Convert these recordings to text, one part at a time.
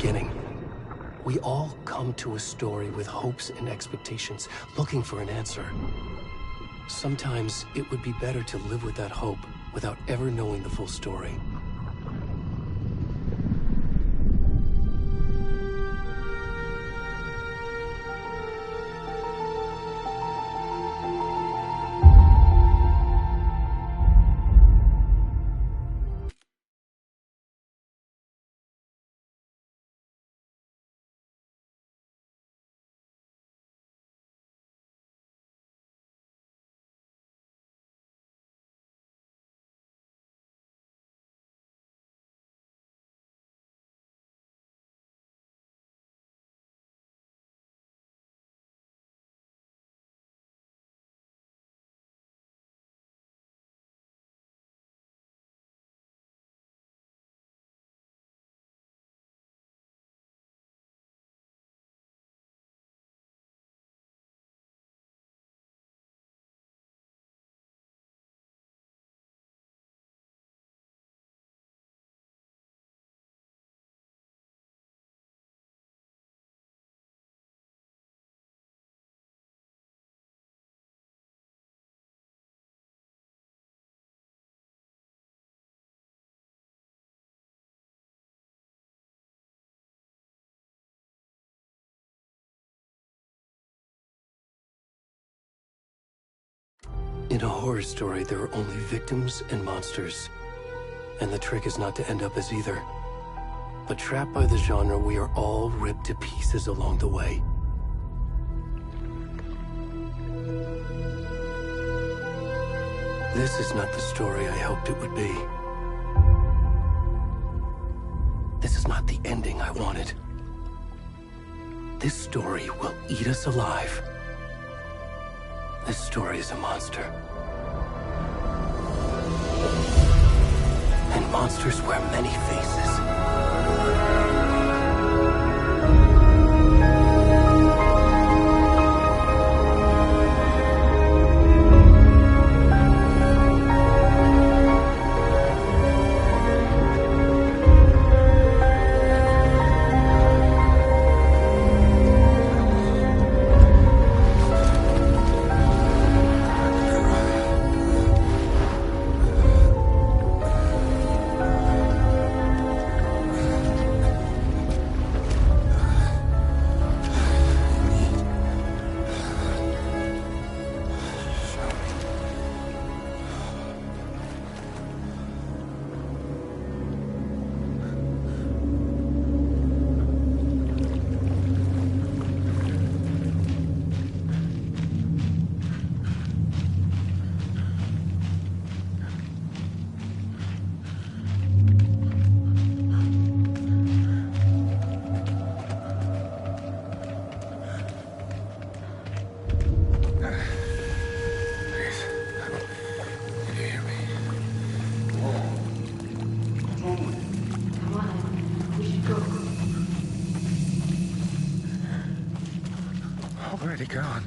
beginning. We all come to a story with hopes and expectations, looking for an answer. Sometimes it would be better to live with that hope without ever knowing the full story. In a horror story, there are only victims and monsters. And the trick is not to end up as either. But trapped by the genre, we are all ripped to pieces along the way. This is not the story I hoped it would be. This is not the ending I wanted. This story will eat us alive. This story is a monster. And monsters wear many faces. Where'd he gone?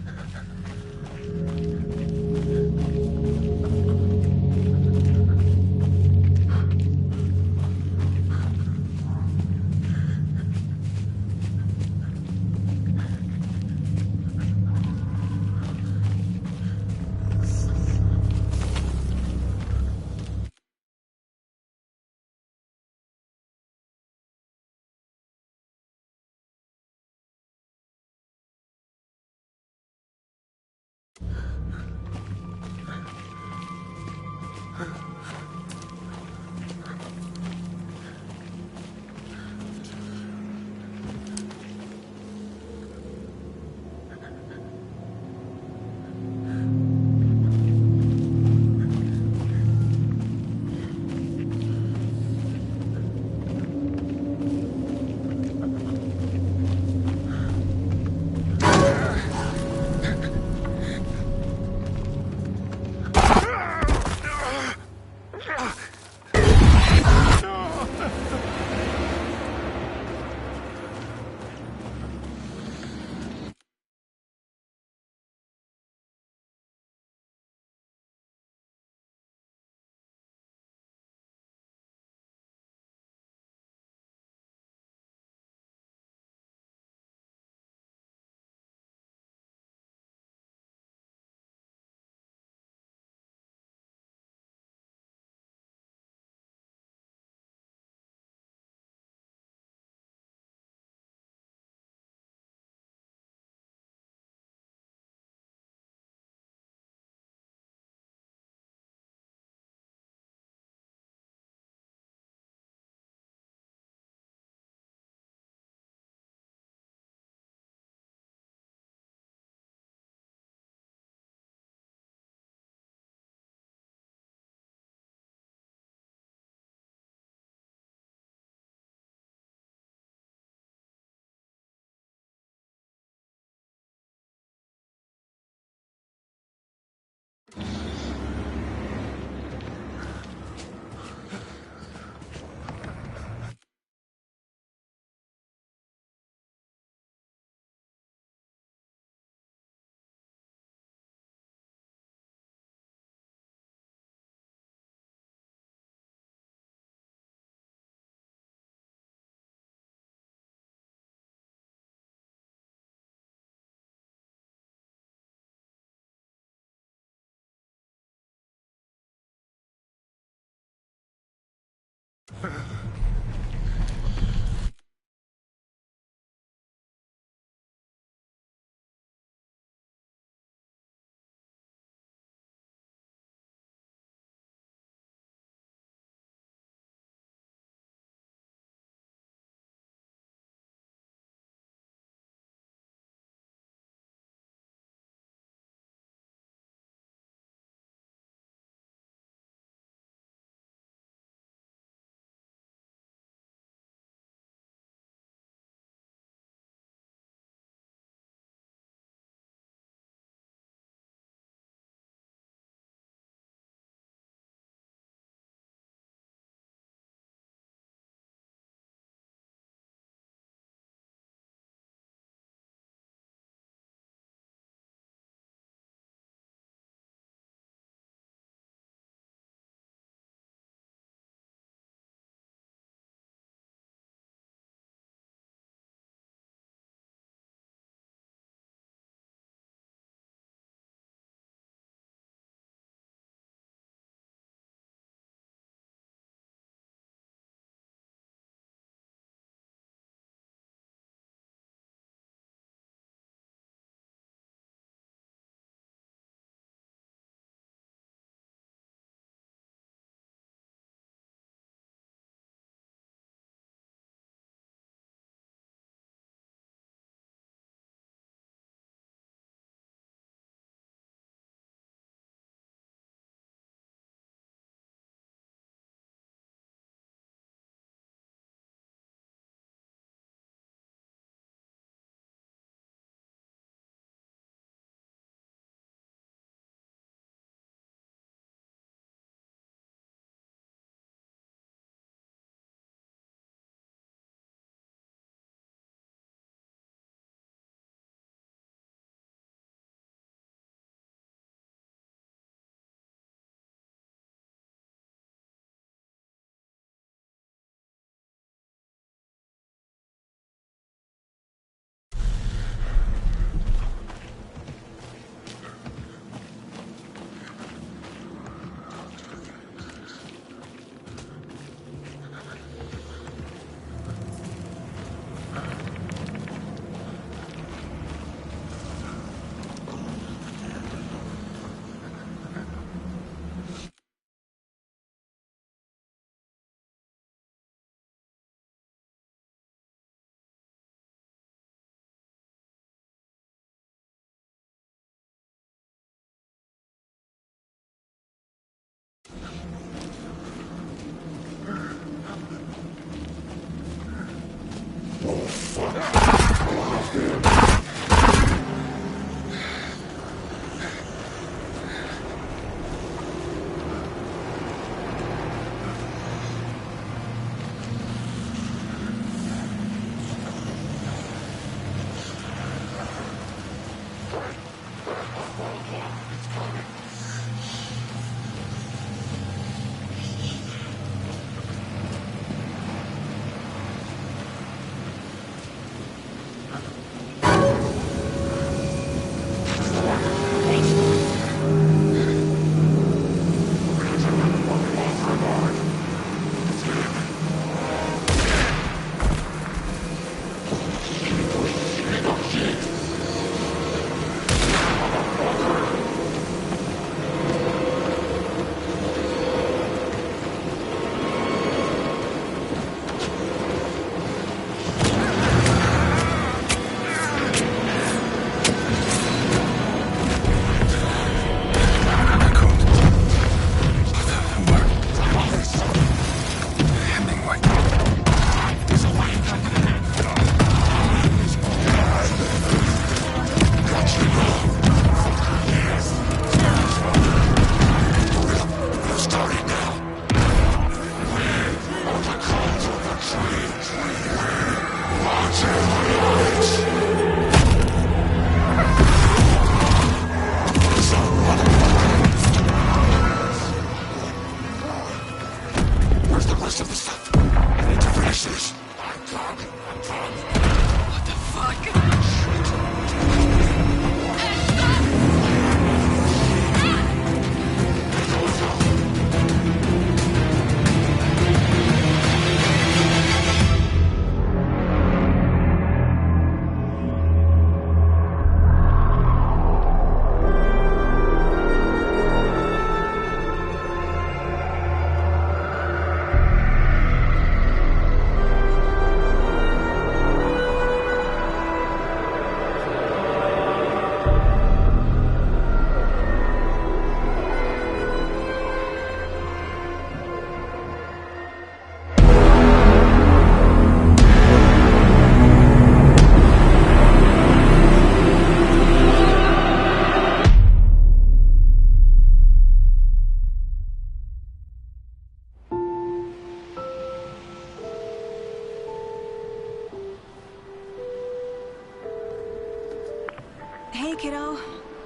Hey, kiddo.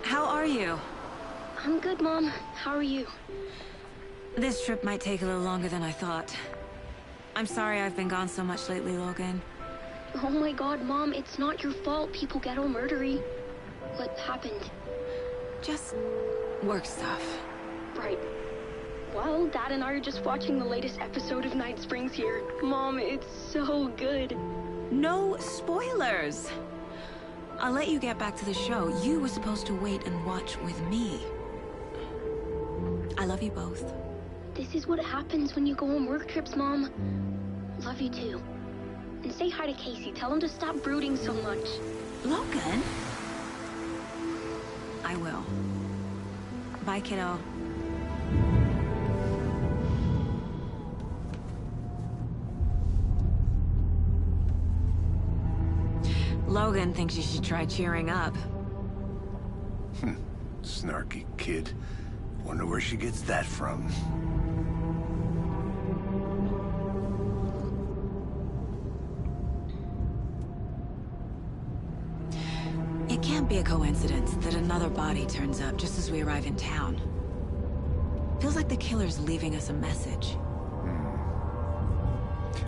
How are you? I'm good, Mom. How are you? This trip might take a little longer than I thought. I'm sorry I've been gone so much lately, Logan. Oh my god, Mom, it's not your fault people get all murdery. What happened? Just work stuff. Right. Well, Dad and I are just watching the latest episode of Night Springs here. Mom, it's so good. No spoilers! I'll let you get back to the show. You were supposed to wait and watch with me. I love you both. This is what happens when you go on work trips, Mom. Love you too. And say hi to Casey. Tell him to stop brooding so much. Logan? I will. Bye, kiddo. Logan thinks you should try cheering up. Snarky kid. Wonder where she gets that from. It can't be a coincidence that another body turns up just as we arrive in town. Feels like the killer's leaving us a message.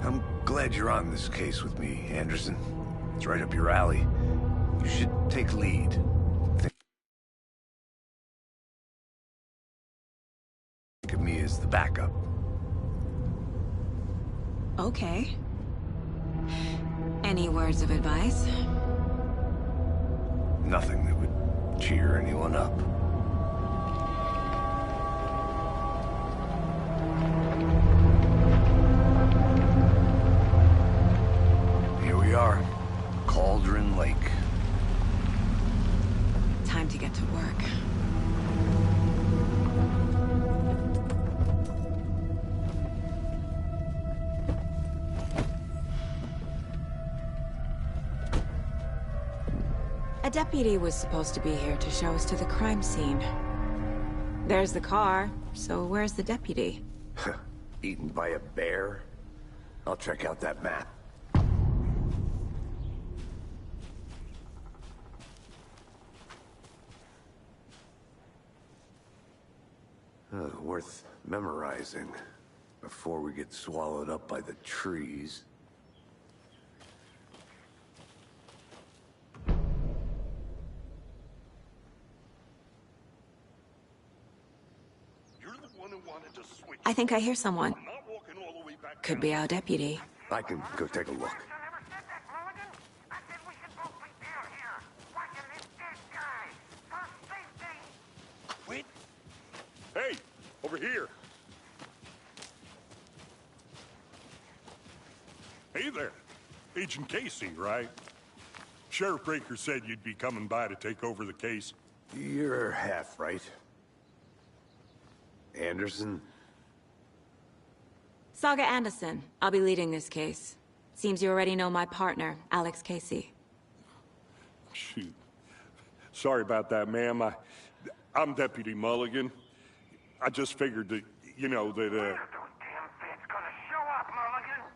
I'm glad you're on this case with me, Anderson. It's right up your alley. You should take lead. Think of me as the backup. Okay. Any words of advice? Nothing that would cheer anyone up. Here we are. Cauldron Lake. Time to get to work. A deputy was supposed to be here to show us to the crime scene. There's the car, so where's the deputy? Eaten by a bear? I'll check out that map. Worth memorizing before we get swallowed up by the trees. You're the one who wanted to switch. I think I hear someone. I'm not walking all the way back Could down. be our deputy. I can go take a look. I never said that, Mulligan. I said we should both be down here, watching this dead guy. For safety. Wait. Hey, over here. Hey there. Agent Casey, right? Sheriff Breaker said you'd be coming by to take over the case. You're half right. Anderson? Saga Anderson. I'll be leading this case. Seems you already know my partner, Alex Casey. Shoot. Sorry about that, ma'am. I'm Deputy Mulligan. I just figured that, you know, that, Where's those damn feds gonna show up, Mulligan?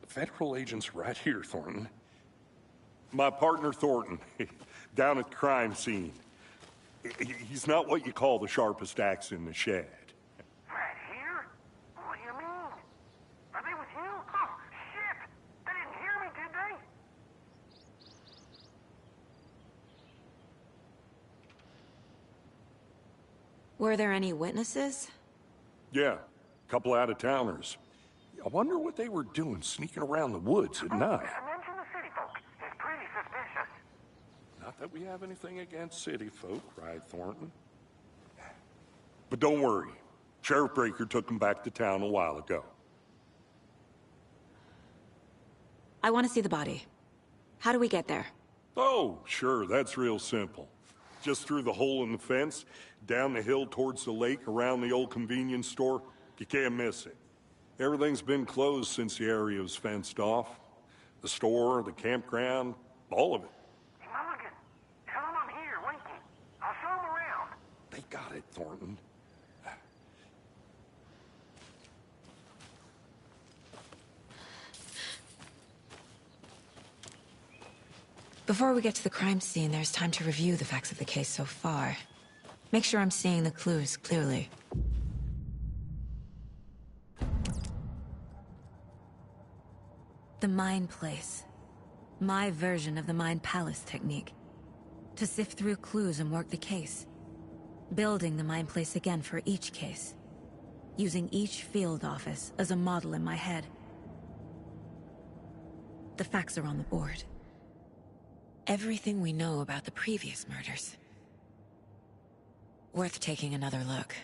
federal agent's right here, Thornton. My partner, Thornton, down at the crime scene. He's not what you call the sharpest axe in the shed. Right here? What do you mean? Are they with you? Oh, shit! They didn't hear me, did they? Were there any witnesses? Yeah, a couple out-of-towners. I wonder what they were doing sneaking around the woods at night. Mention the city folk. It's pretty suspicious. Not that we have anything against city folk, right, Thornton? But don't worry. Sheriff Breaker took them back to town a while ago. I want to see the body. How do we get there? Oh, sure, that's real simple. Just through the hole in the fence, down the hill towards the lake, around the old convenience store. You can't miss it. Everything's been closed since the area was fenced off. The store, the campground, all of it. Hey, Mulligan, tell them I'm here, waiting. I'll show them around. They got it, Thornton. Before we get to the crime scene, there's time to review the facts of the case so far. Make sure I'm seeing the clues clearly. The Mind Place. My version of the Mind Palace technique. To sift through clues and work the case. Building the Mind Place again for each case. Using each field office as a model in my head. The facts are on the board. Everything we know about the previous murders. Worth taking another look.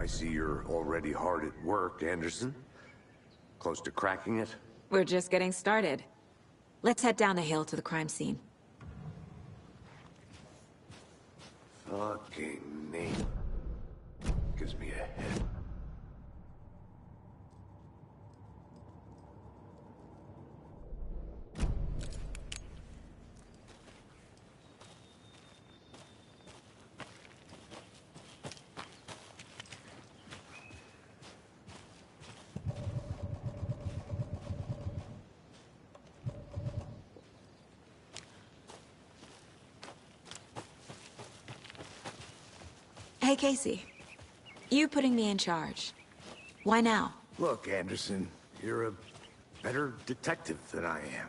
I see you're already hard at work, Anderson. Close to cracking it? We're just getting started. Let's head down the hill to the crime scene. Fucking Nate. Gives me a head. Hey, Casey. You putting me in charge. Why now? Look, Anderson, you're a better detective than I am.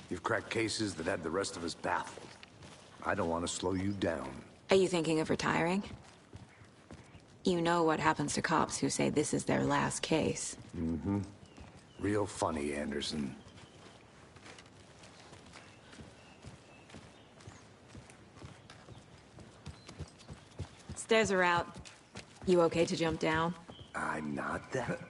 You've cracked cases that had the rest of us baffled. I don't want to slow you down. Are you thinking of retiring? You know what happens to cops who say this is their last case. Mm-hmm. Real funny, Anderson. Stairs are out. You okay to jump down? I'm not that...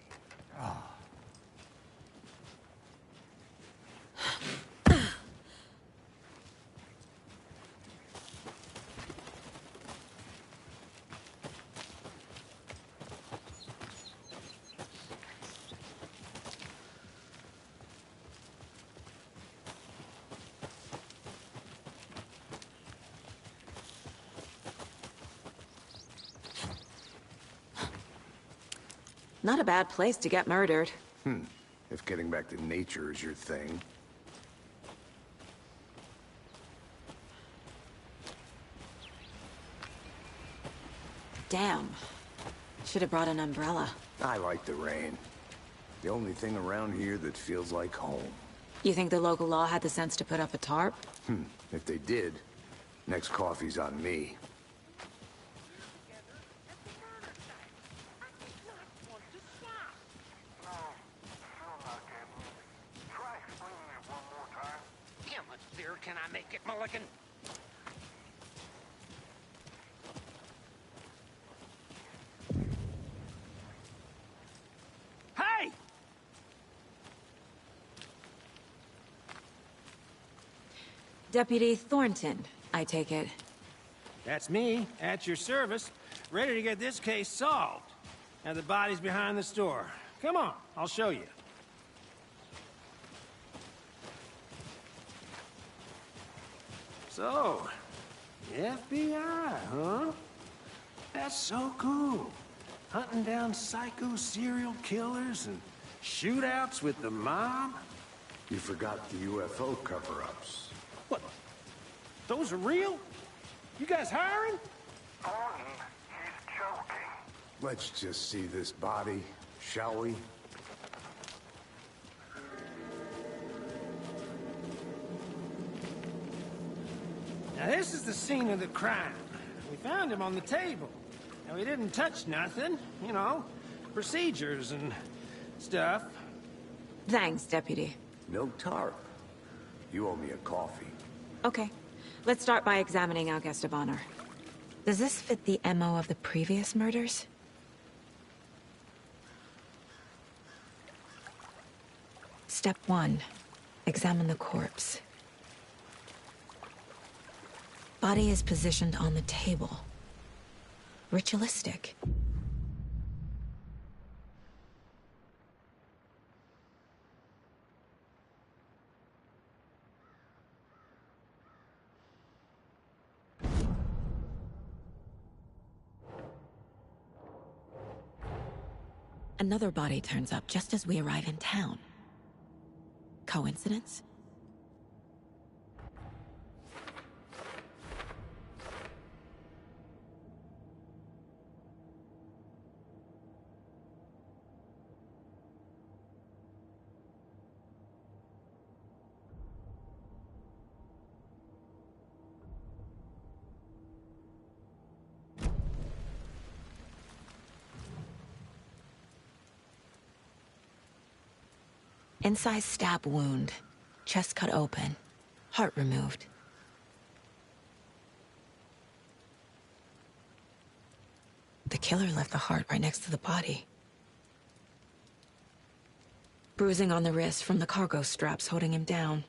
Not a bad place to get murdered. If getting back to nature is your thing. Damn. Should have brought an umbrella. I like the rain. The only thing around here that feels like home. You think the local law had the sense to put up a tarp? If they did, next coffee's on me. How much clearer can I make it, Mulligan? Hey! Deputy Thornton, I take it. That's me, at your service, ready to get this case solved. Now the body's behind the store. Come on, I'll show you. So, the FBI, huh? That's so cool. Hunting down psycho serial killers and shootouts with the mob? You forgot the UFO cover-ups. What? Those are real? You guys hiring? Thornton, he's joking. Let's just see this body, shall we? Now this is the scene of the crime. We found him on the table. Now we didn't touch nothing, you know, procedures and stuff. Thanks, Deputy. No tarp. You owe me a coffee. Okay. Let's start by examining our guest of honor. Does this fit the MO of the previous murders? Step 1. Examine the corpse. Body is positioned on the table. Ritualistic. Another body turns up just as we arrive in town. Coincidence? Incised stab wound. Chest cut open. Heart removed. The killer left the heart right next to the body. Bruising on the wrist from the cargo straps holding him down.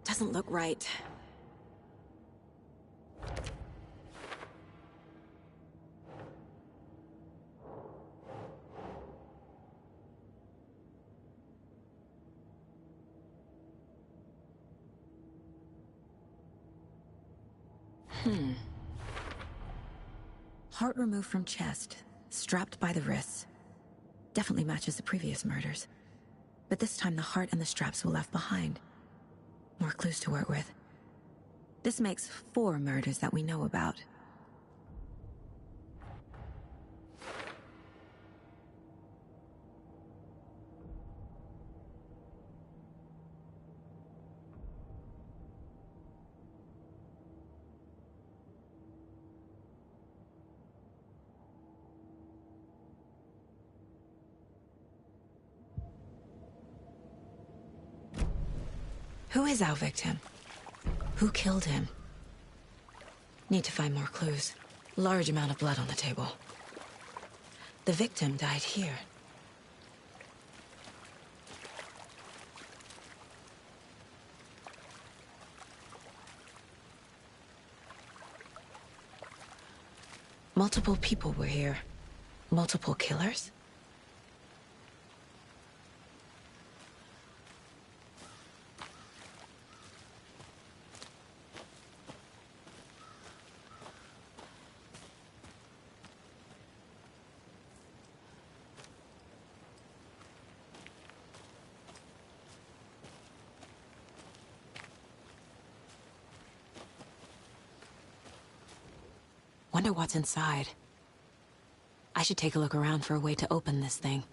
Doesn't look right. Heart removed from chest, strapped by the wrists. Definitely matches the previous murders. But this time the heart and the straps were left behind. More clues to work with. This makes 4 murders that we know about. Who is our victim? Who killed him? Need to find more clues. Large amount of blood on the table. The victim died here. Multiple people were here. Multiple killers? Wonder what's inside. I should take a look around for a way to open this thing.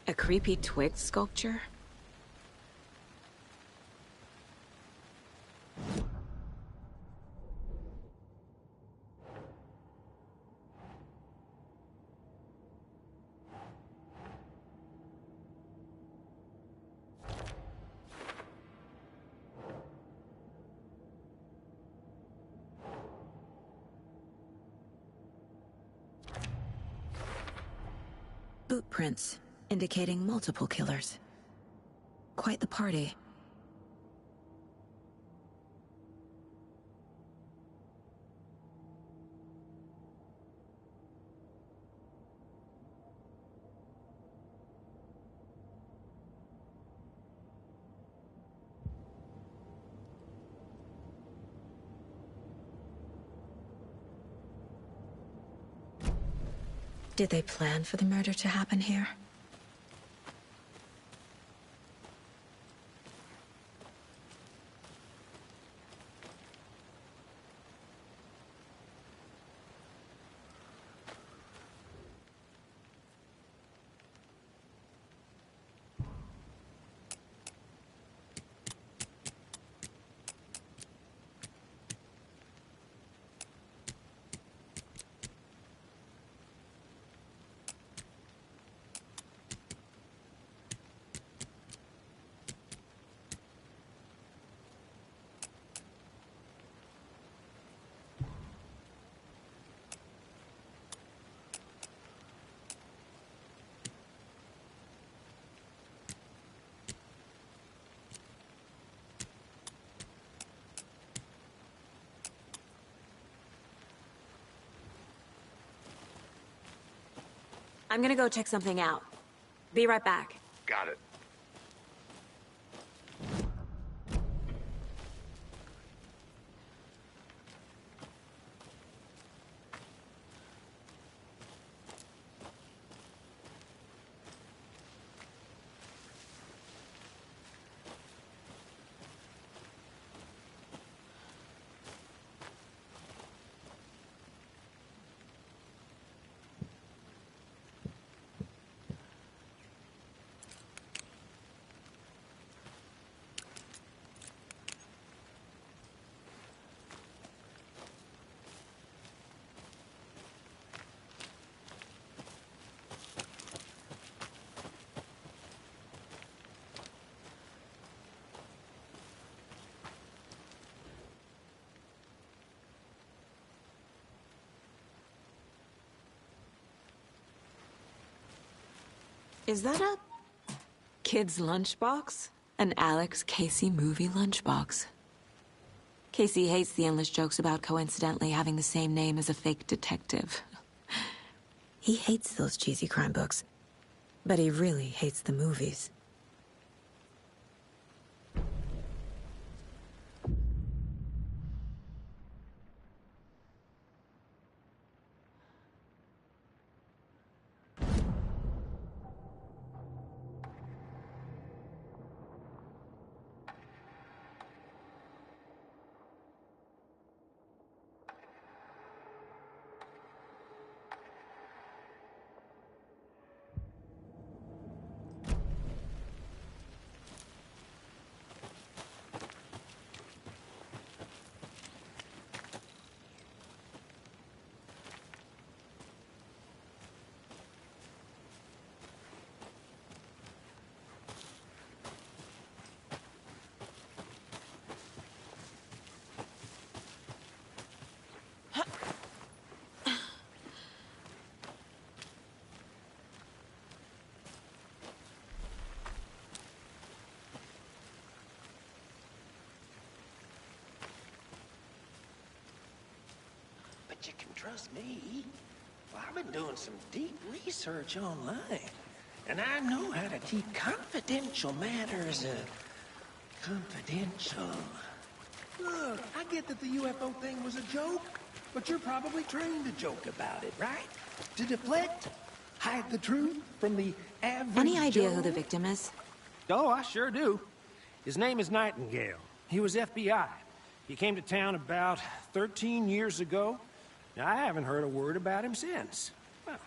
A creepy twig sculpture? Boot prints, indicating multiple killers. Quite the party. Did they plan for the murder to happen here? I'm gonna go check something out. Be right back. Got it. Is that a kid's lunchbox? An Alex Casey movie lunchbox. Casey hates the endless jokes about coincidentally having the same name as a fake detective. He hates those cheesy crime books, but he really hates the movies. But you can trust me. Well, I've been doing some deep research online, and I know how to keep confidential matters, confidential. Look, I get that the UFO thing was a joke, but you're probably trained to joke about it, right? To deflect, hide the truth from the average Any idea Joe? who the victim is? Oh, I sure do. His name is Nightingale. He was FBI. He came to town about 13 years ago. Now, I haven't heard a word about him since. Well,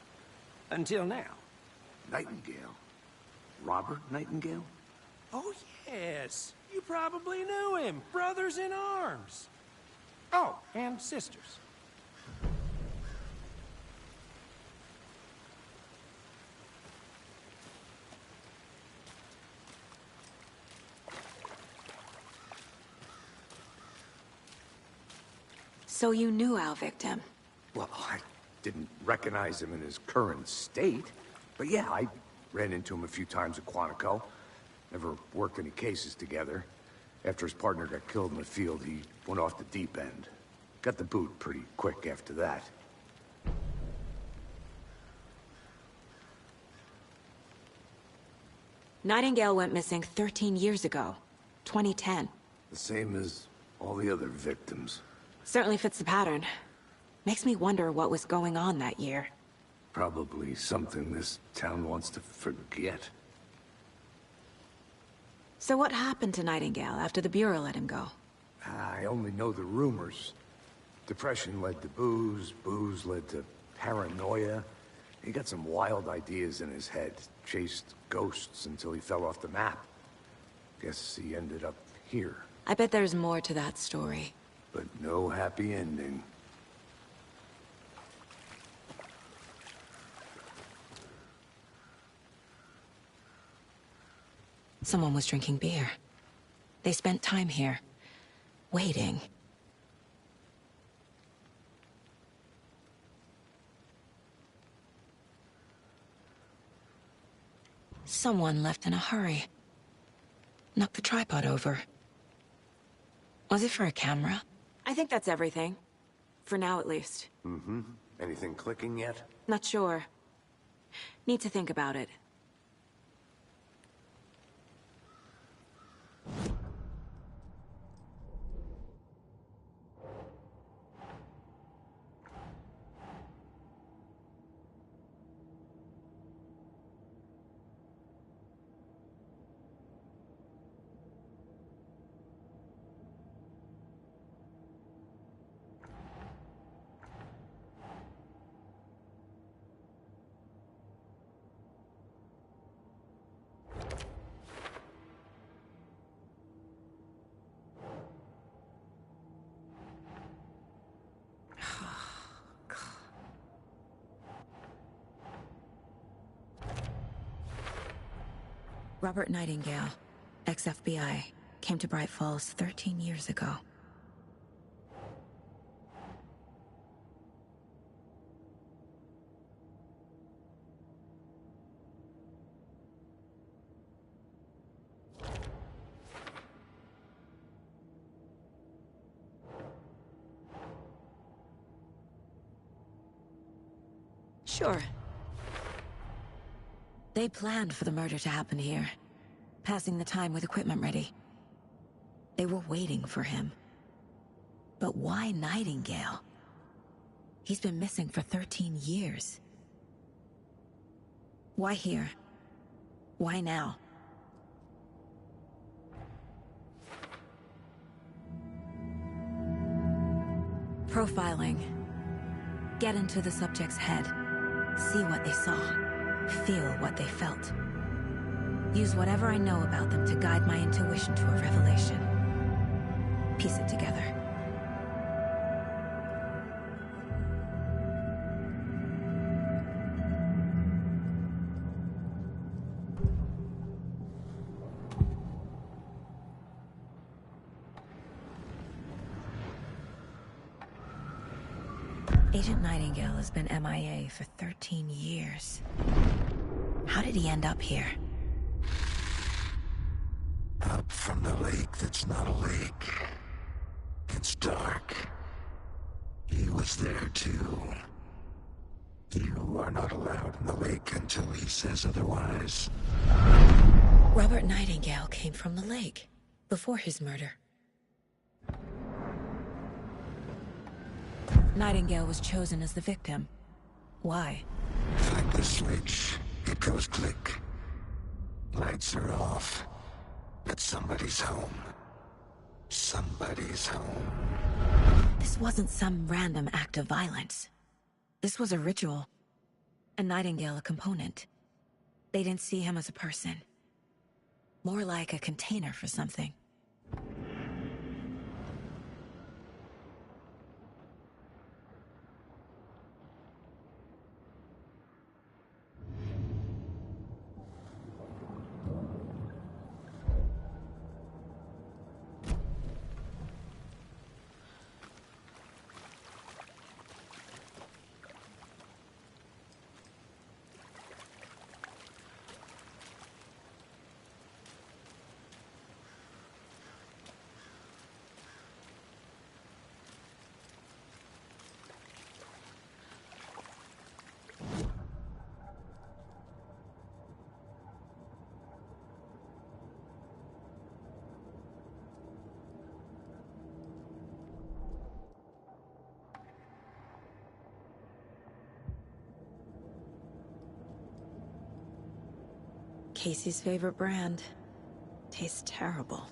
until now. Nightingale? Robert Nightingale? Oh, yes. You probably knew him. Brothers in arms. Oh, and sisters. So you knew our victim? Well, I didn't recognize him in his current state. But yeah, I ran into him a few times at Quantico. Never worked any cases together. After his partner got killed in the field, he went off the deep end. Got the boot pretty quick after that. Nightingale went missing 13 years ago. 2010. The same as all the other victims. Certainly fits the pattern. Makes me wonder what was going on that year. Probably something this town wants to forget. So what happened to Nightingale after the Bureau let him go? I only know the rumors. Depression led to booze, booze led to paranoia. He got some wild ideas in his head, chased ghosts until he fell off the map. Guess he ended up here. I bet there's more to that story. But no happy ending. Someone was drinking beer. They spent time here, waiting. Someone left in a hurry. Knocked the tripod over. Was it for a camera? I think that's everything. For now, at least. Mm-hmm. Anything clicking yet? Not sure. Need to think about it. Robert Nightingale, ex-FBI, came to Bright Falls 13 years ago. Sure. They planned for the murder to happen here, passing the time with equipment ready. They were waiting for him. But why Nightingale? He's been missing for 13 years. Why here? Why now? Profiling. Get into the subject's head. See what they saw. Feel what they felt. Use whatever I know about them to guide my intuition to a revelation. Piece it together. Agent Nightingale has been MIA for 13 years. How did he end up here? Up from the lake that's not a lake. It's dark. He was there too. You are not allowed in the lake until he says otherwise. Robert Nightingale came from the lake, before his murder. Nightingale was chosen as the victim. Why? Like the switch, it goes click. Lights are off. But somebody's home. Somebody's home. This wasn't some random act of violence. This was a ritual. And Nightingale a component. They didn't see him as a person. More like a container for something. Casey's favorite brand. Tastes terrible.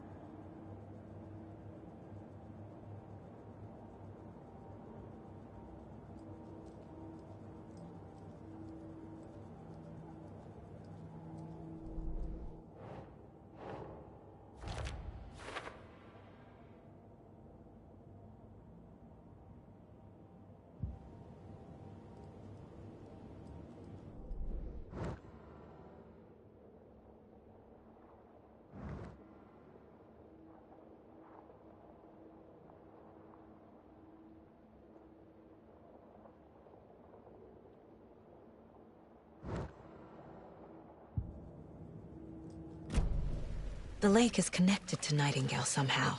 The lake is connected to Nightingale somehow.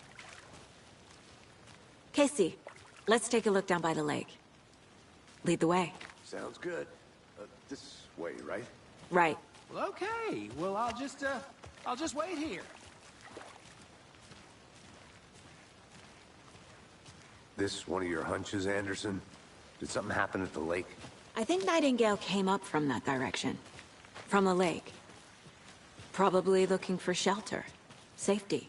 Casey, let's take a look down by the lake. Lead the way. Sounds good. This way, right? Right. Well, okay. Well, I'll just wait here. This one of your hunches, Anderson? Did something happen at the lake? I think Nightingale came up from that direction. From the lake. Probably looking for shelter. Safety.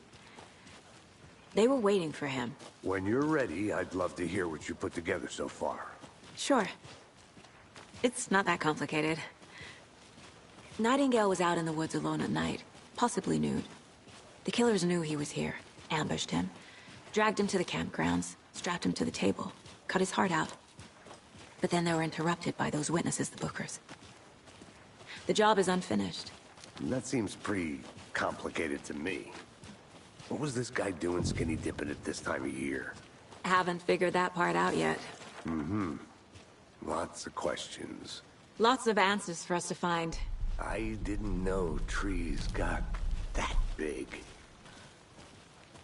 They were waiting for him. When you're ready, I'd love to hear what you put together so far. Sure. It's not that complicated. Nightingale was out in the woods alone at night, possibly nude. The killers knew he was here, ambushed him, dragged him to the campgrounds, strapped him to the table, cut his heart out. But then they were interrupted by those witnesses, the Bookers. The job is unfinished. That seems pretty complicated to me. What was this guy doing skinny dipping at this time of year? Haven't figured that part out yet. Mm-hmm. Lots of questions. Lots of answers for us to find. I didn't know trees got that big.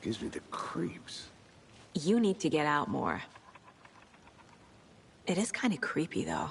Gives me the creeps. You need to get out more. It is kind of creepy, though.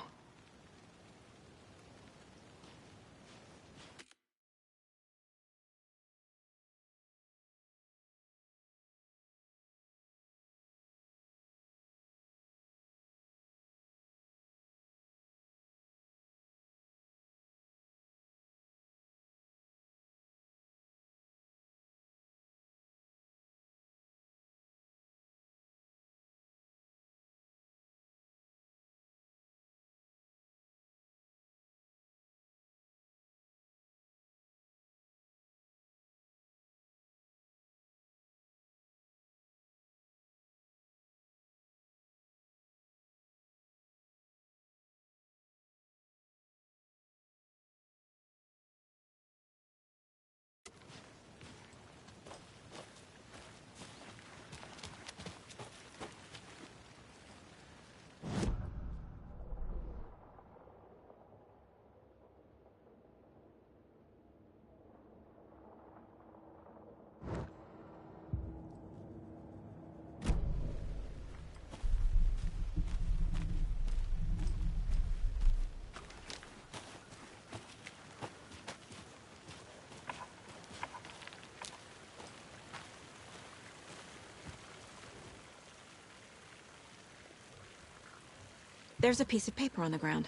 There's a piece of paper on the ground.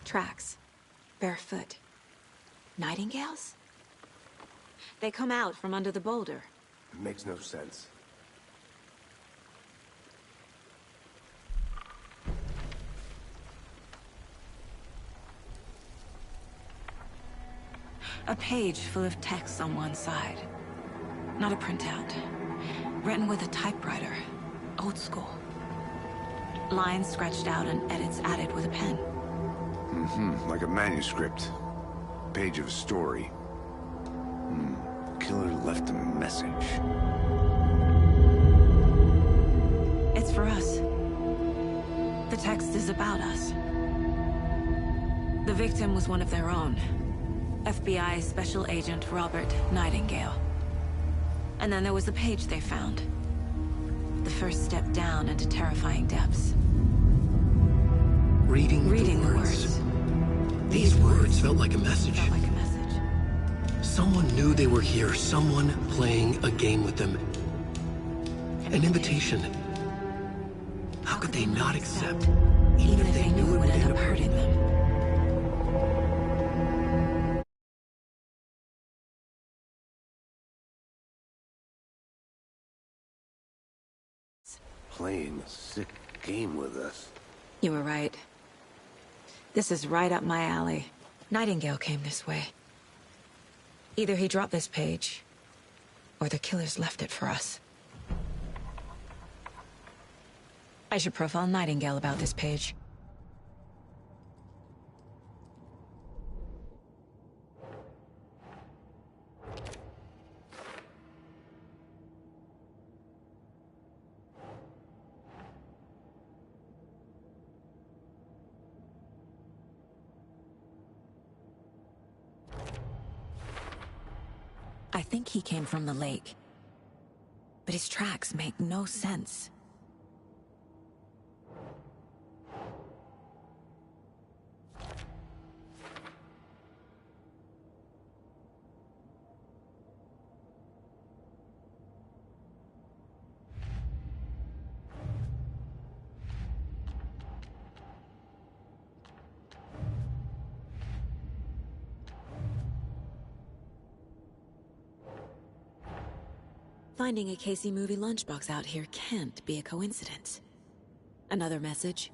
Tracks. Barefoot. Nightingales? They come out from under the boulder. It makes no sense. A page full of text on one side. Not a printout. Written with a typewriter. Old school. Lines scratched out and edits added with a pen. Mm-hmm. Like a manuscript. Page of a story. Killer left a message. It's for us. The text is about us. The victim was one of their own. FBI Special Agent Robert Nightingale. And then there was the page they found. The first step down into terrifying depths. Reading the words. These words felt like a message. Someone knew they were here. Someone playing a game with them. An invitation. How could they not accept, even if they knew it would end up hurting them? Playing a sick game with us. You were right. This is right up my alley. Nightingale came this way. Either he dropped this page, or the killers left it for us. I should profile Nightingale about this page. I think he came from the lake. But his tracks make no sense. Finding a Casey movie lunchbox out here can't be a coincidence. Another message?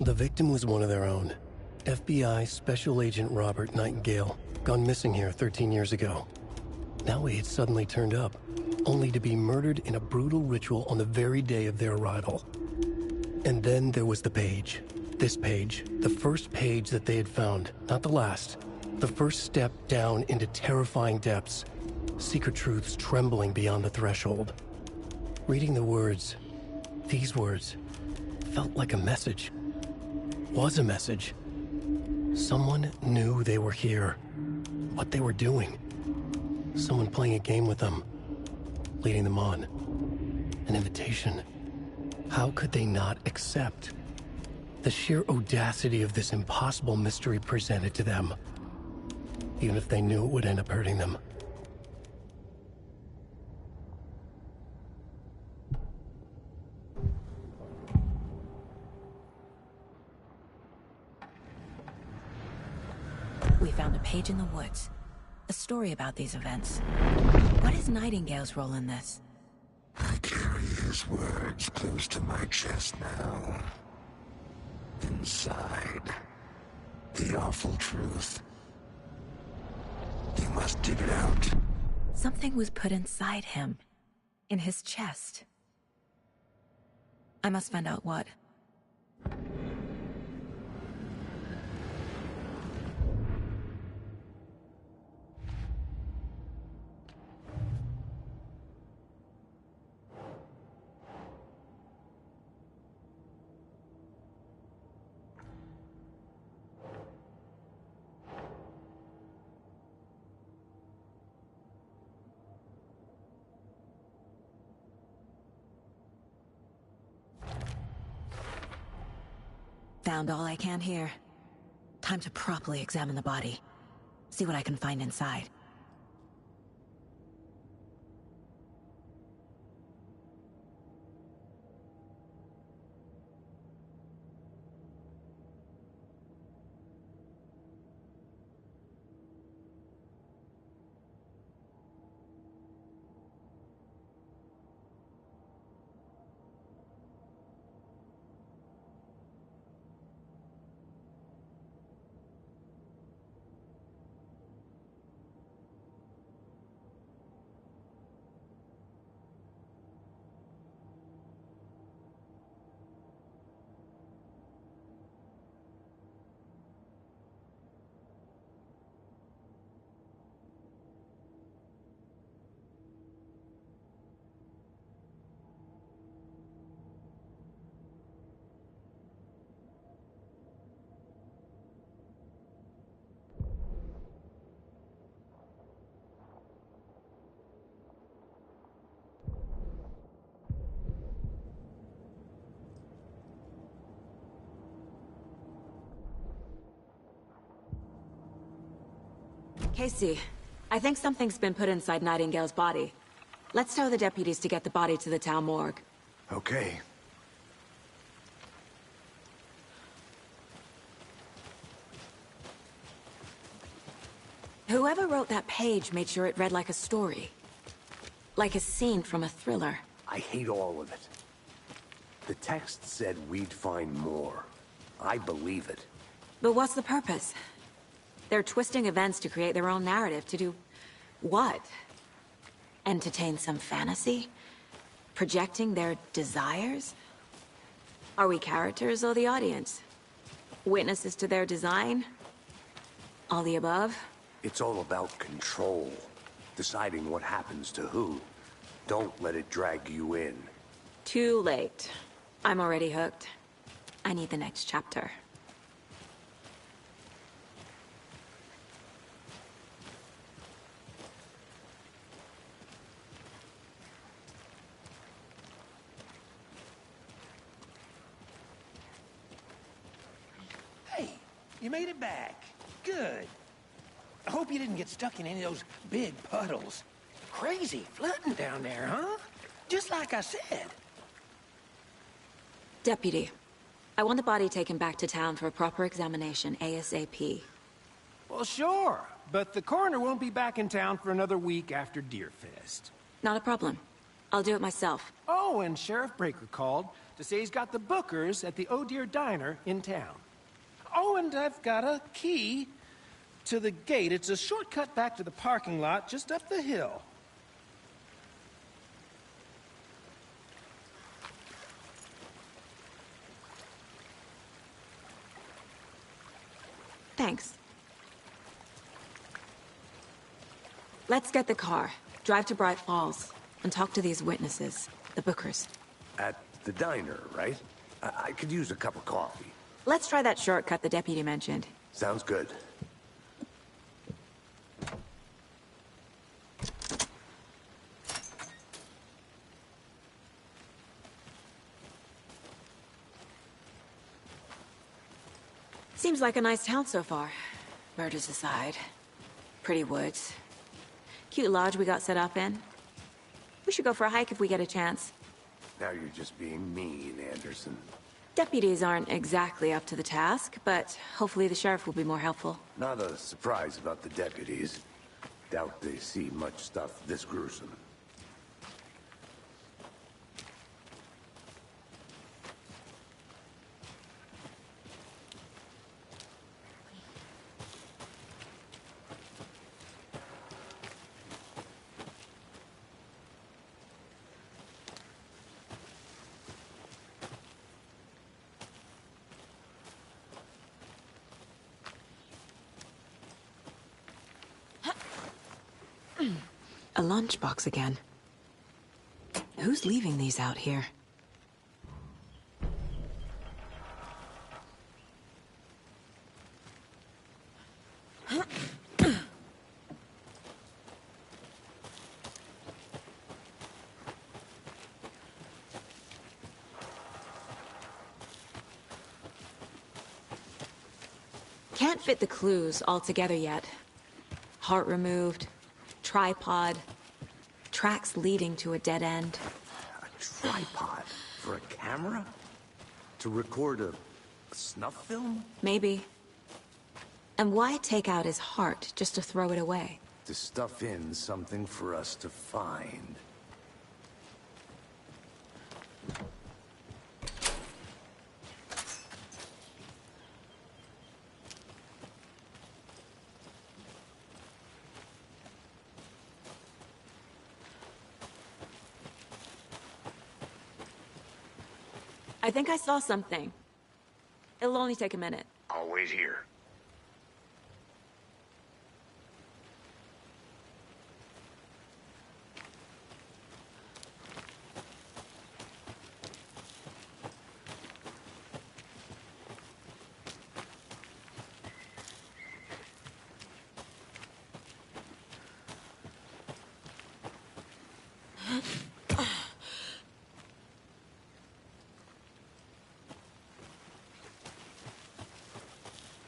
The victim was one of their own. FBI Special Agent Robert Nightingale, gone missing here 13 years ago. Now he had suddenly turned up, only to be murdered in a brutal ritual on the very day of their arrival. And then there was the page. This page, the first page that they had found, not the last. The first step down into terrifying depths. Secret truths trembling beyond the threshold. Reading the words, these words, felt like a message. Was a message. Someone knew they were here. What they were doing. Someone playing a game with them. Leading them on. An invitation. How could they not accept? The sheer audacity of this impossible mystery presented to them. Even if they knew it would end up hurting them. We found a page in the woods. A story about these events. What is Nightingale's role in this? I carry his words close to my chest now. Inside, the awful truth. You must dig it out. Something was put inside him. In his chest. I must find out what. Found all I can here. Time to properly examine the body. See what I can find inside. Casey, I think something's been put inside Nightingale's body. Let's tell the deputies to get the body to the town morgue. Okay. Whoever wrote that page made sure it read like a story. Like a scene from a thriller. I hate all of it. The text said we'd find more. I believe it. But what's the purpose? They're twisting events to create their own narrative to do... what? Entertain some fantasy? Projecting their desires? Are we characters or the audience? Witnesses to their design? All the above? It's all about control. Deciding what happens to who. Don't let it drag you in. Too late. I'm already hooked. I need the next chapter. Hey, you made it back. Good. I hope you didn't get stuck in any of those big puddles. Crazy flooding down there, huh? Just like I said. Deputy, I want the body taken back to town for a proper examination, ASAP. Well, sure. But the coroner won't be back in town for another week after Deerfest. Not a problem. I'll do it myself. Oh, and Sheriff Breaker called to say he's got the Bookers at the Oh Deer Diner in town. Oh, and I've got a key to the gate. It's a shortcut back to the parking lot just up the hill. Thanks. Let's get the car, drive to Bright Falls, and talk to these witnesses, the Bookers. At the diner, right? I could use a cup of coffee. Let's try that shortcut the deputy mentioned. Sounds good. Seems like a nice town so far. Murders aside. Pretty woods. Cute lodge we got set up in. We should go for a hike if we get a chance. Now you're just being mean, Anderson. Deputies aren't exactly up to the task, but hopefully the sheriff will be more helpful. Not a surprise about the deputies. Doubt they see much stuff this gruesome. A lunchbox again. Who's leaving these out here? Can't fit the clues all together yet. Heart removed, tripod, tracks leading to a dead end. A tripod? For a camera? To record a snuff film? Maybe. And why take out his heart just to throw it away? To stuff in something for us to find. I think I saw something. It'll only take a minute. I'll wait here.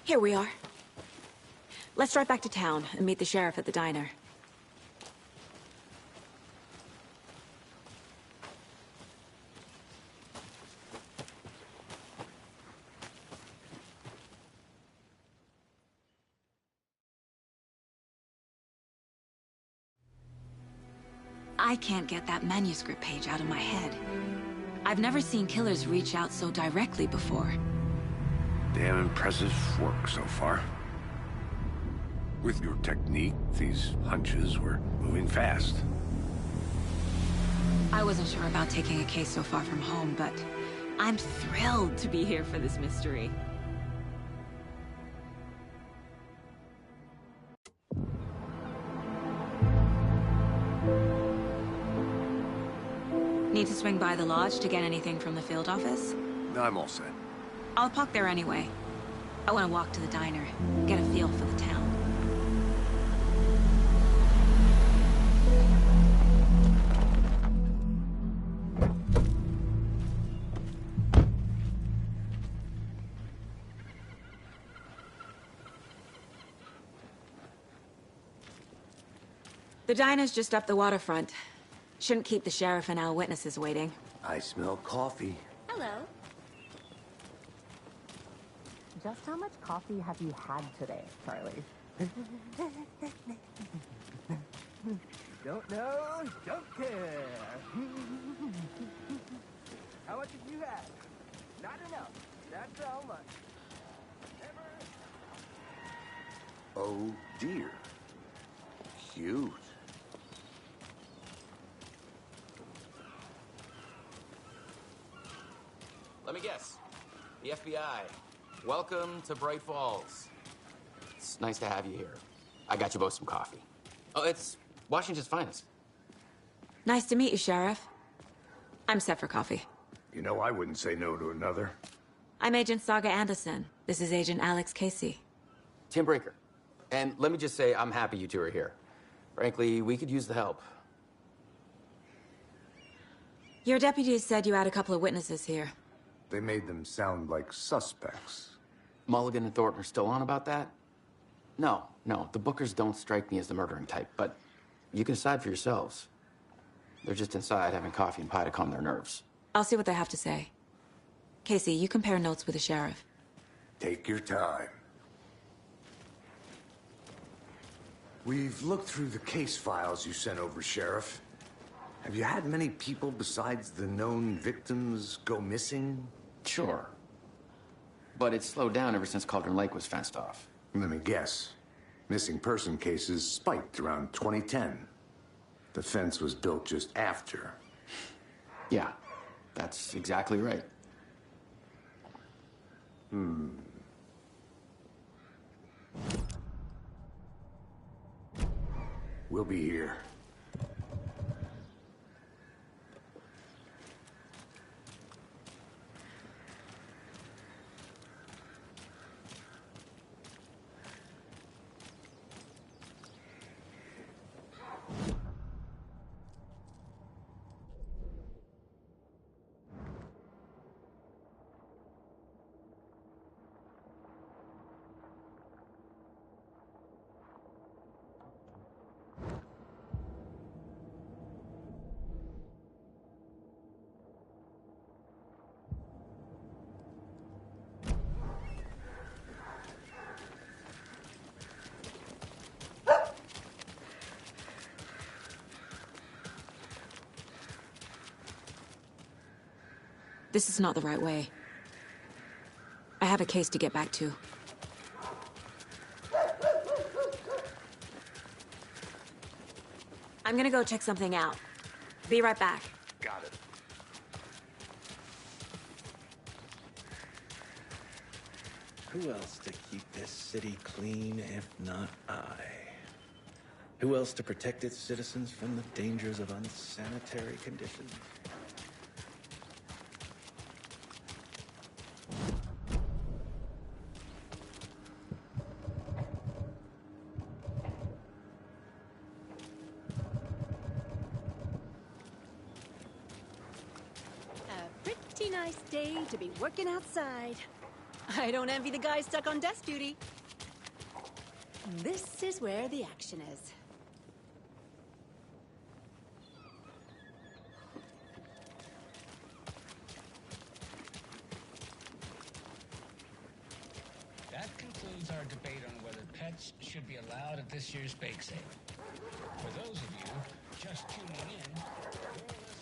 Here we are. Let's drive back to town and meet the sheriff at the diner. I can't get that manuscript page out of my head. I've never seen killers reach out so directly before. Damn impressive work so far. With your technique, these hunches were moving fast. I wasn't sure about taking a case so far from home, but I'm thrilled to be here for this mystery. Need to swing by the lodge to get anything from the field office? I'm all set. I'll park there anyway. I want to walk to the diner, get a feel for the town. The diner's just up the waterfront. Shouldn't keep the sheriff and our witnesses waiting. I smell coffee. Hello. Just how much coffee have you had today, Charlie? Don't know, don't care. How much have you had? Not enough. That's how much. Oh dear. Cute. Let me guess. The FBI. Welcome to Bright Falls. It's nice to have you here. I got you both some coffee. Oh, it's Washington's finest. Nice to meet you, Sheriff. I'm set for coffee. You know, I wouldn't say no to another. I'm Agent Saga Anderson. This is Agent Alex Casey. Tim Breaker. And let me just say, I'm happy you two are here. Frankly, we could use the help. Your deputies said you had a couple of witnesses here. They made them sound like suspects. Mulligan and Thornton are still on about that? No, the Bookers don't strike me as the murdering type, but you can decide for yourselves. They're just inside having coffee and pie to calm their nerves. I'll see what they have to say. Casey, you compare notes with the sheriff. Take your time. We've looked through the case files you sent over, Sheriff. Have you had many people besides the known victims go missing? Sure. But it's slowed down ever since Cauldron Lake was fenced off. Let me guess. Missing person cases spiked around 2010. The fence was built just after. Yeah, that's exactly right. We'll be here. This is not the right way. I have a case to get back to. I'm gonna go check something out. Be right back. Got it. Who else to keep this city clean if not I? Who else to protect its citizens from the dangers of unsanitary conditions? Pretty nice day to be working outside. I don't envy the guy stuck on desk duty. This is where the action is. That concludes our debate on whether pets should be allowed at this year's bake sale. For those of you just tuning in, you're listening to the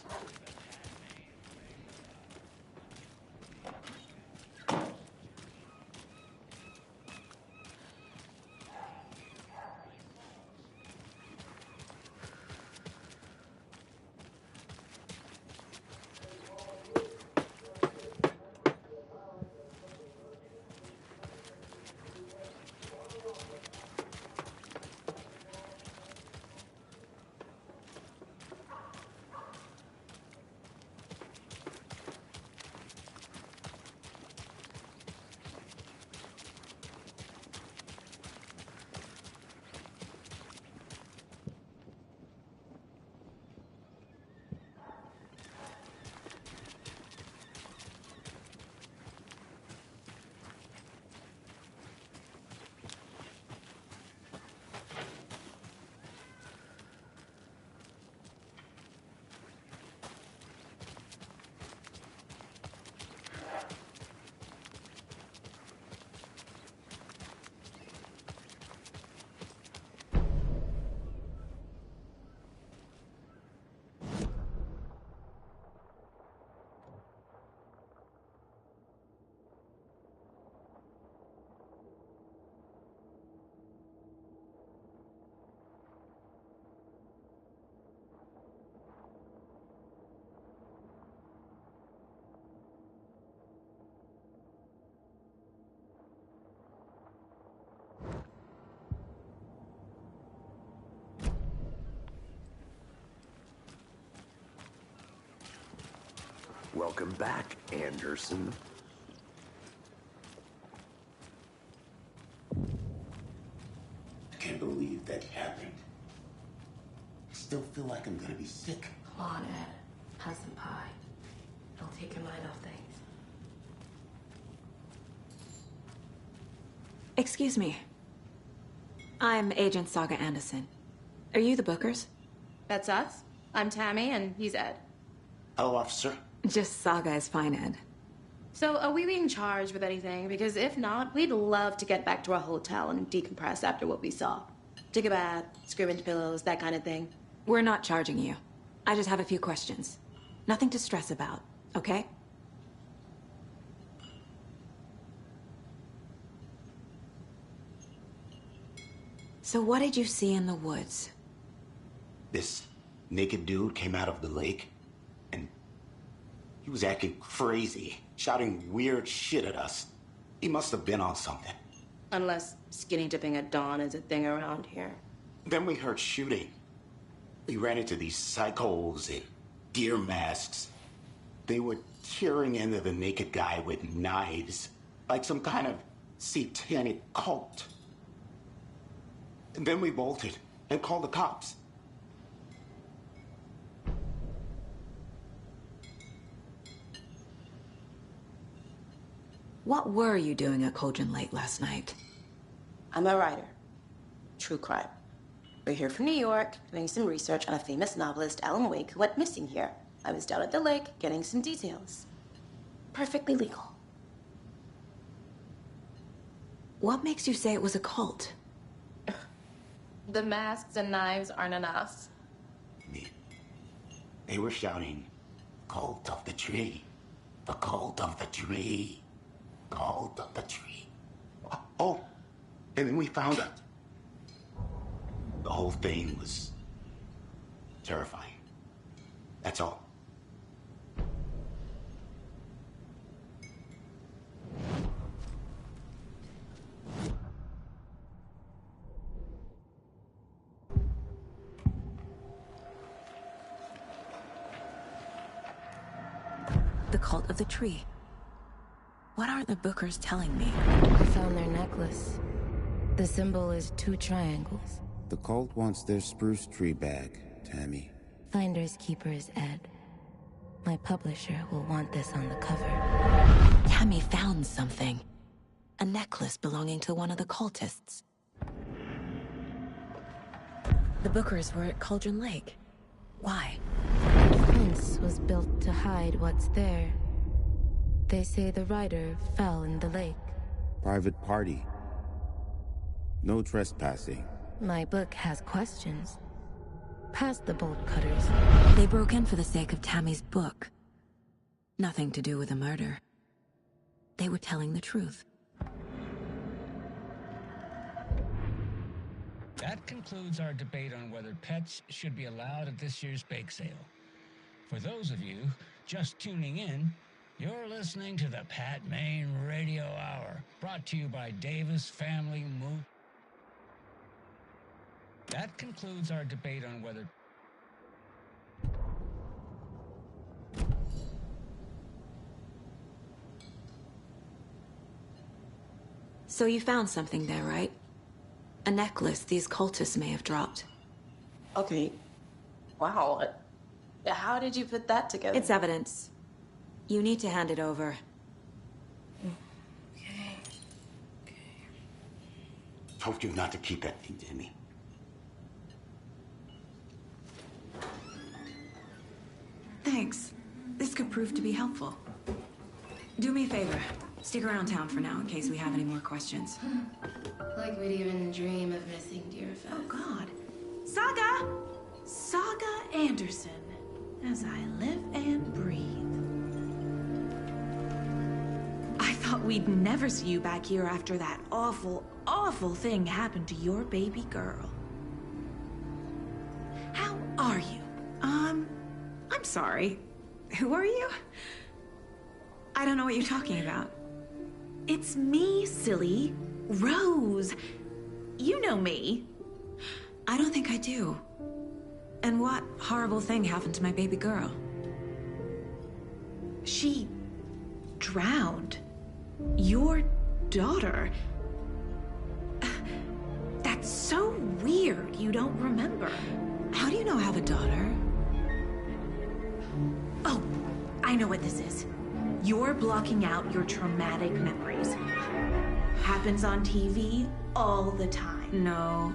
Welcome back, Anderson. I can't believe that happened. I still feel like I'm gonna be sick. Come on, Ed. Have some pie. It'll take your mind off things. Excuse me. I'm Agent Saga Anderson. Are you the Bookers? That's us. I'm Tammy, and he's Ed. Hello, officer. Just Saga is fine, Ed. So, are we being charged with anything? Because if not, we'd love to get back to our hotel and decompress after what we saw. Take a bath, scream into pillows, that kind of thing. We're not charging you. I just have a few questions. Nothing to stress about, okay? So what did you see in the woods? This naked dude came out of the lake, and he was acting crazy, shouting weird shit at us. He must have been on something. Unless skinny dipping at dawn is a thing around here. Then we heard shooting. We ran into these psychos in deer masks. They were tearing into the naked guy with knives, like some kind of satanic cult. And then we bolted and called the cops. What were you doing at Cauldron Lake last night? I'm a writer. True crime. We're here from New York, doing some research on a famous novelist, Alan Wake, who went missing here. I was down at the lake, getting some details. Perfectly legal. What makes you say it was a cult? The masks and knives aren't enough. They were shouting, "Cult of the tree. The cult of the tree. Cult of the tree." Oh, and then we found out. The whole thing was terrifying. That's all. The cult of the tree. What are the Bookers telling me? I found their necklace. The symbol is 2 triangles. The cult wants their spruce tree back, Tammy. Finders keepers, Ed. My publisher will want this on the cover. Tammy found something. A necklace belonging to one of the cultists. The Bookers were at Cauldron Lake. Why? The fence was built to hide what's there. They say the rider fell in the lake. Private party. No trespassing. My book has questions. Past the bolt cutters. They broke in for the sake of Tammy's book. Nothing to do with a murder. They were telling the truth. That concludes our debate on whether pets should be allowed at this year's bake sale. For those of you just tuning in, you're listening to the Pat Maine Radio Hour, brought to you by Davis Family Moot. That concludes our debate on whether... So you found something there, right? A necklace these cultists may have dropped. Okay. Wow. How did you put that together? It's evidence. You need to hand it over. Okay. Told you not to keep that thing to me. Thanks. This could prove to be helpful. Do me a favor. Stick around town for now in case we have any more questions. Like we'd even dream of missing Deerfest. Oh, God. Saga! Saga Anderson. As I live and breathe. I thought we'd never see you back here after that awful, awful thing happened to your baby girl. How are you? I'm sorry. Who are you? I don't know what you're talking about. It's me, silly. Rose. You know me. I don't think I do. And what horrible thing happened to my baby girl? She drowned. Your daughter. That's so weird you don't remember. How do you know I have a daughter? Oh, I know what this is. You're blocking out your traumatic memories. Happens on TV all the time. No.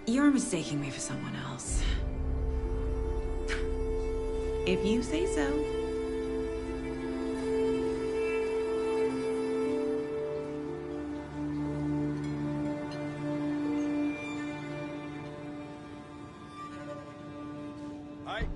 You're mistaking me for someone else. If you say so. Hi.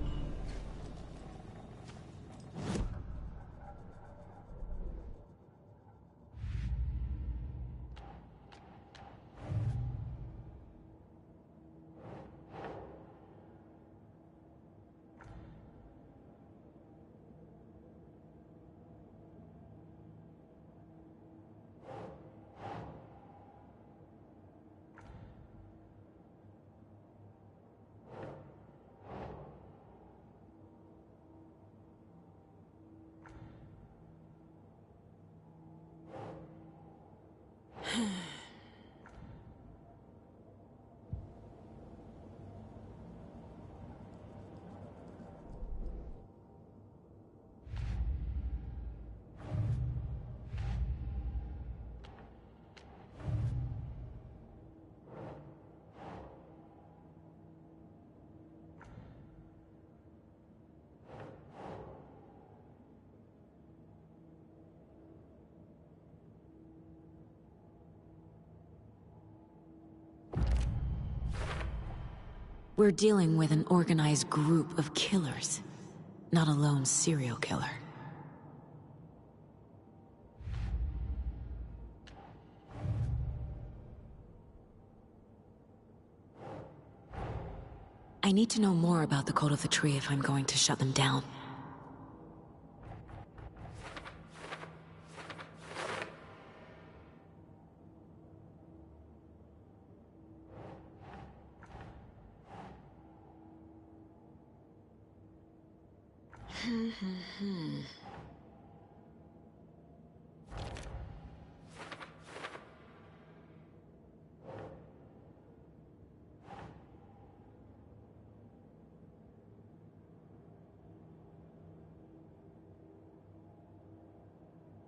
We're dealing with an organized group of killers, not a lone serial killer. I need to know more about the Cult of the Tree if I'm going to shut them down.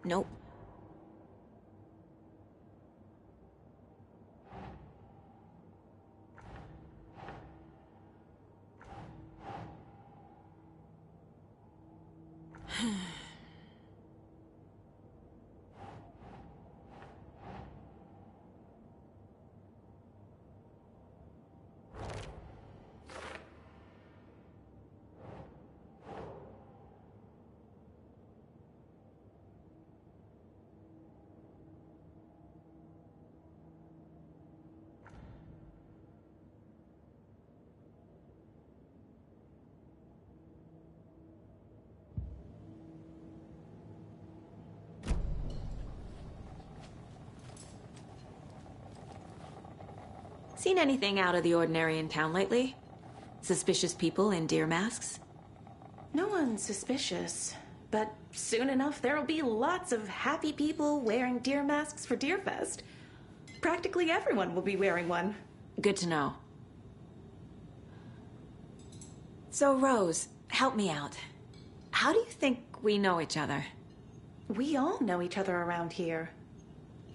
Nope. Seen anything out of the ordinary in town lately? Suspicious people in deer masks? No one's suspicious, but soon enough there'll be lots of happy people wearing deer masks for Deerfest. Practically everyone will be wearing one. Good to know. So, Rose, help me out. How do you think we know each other? We all know each other around here.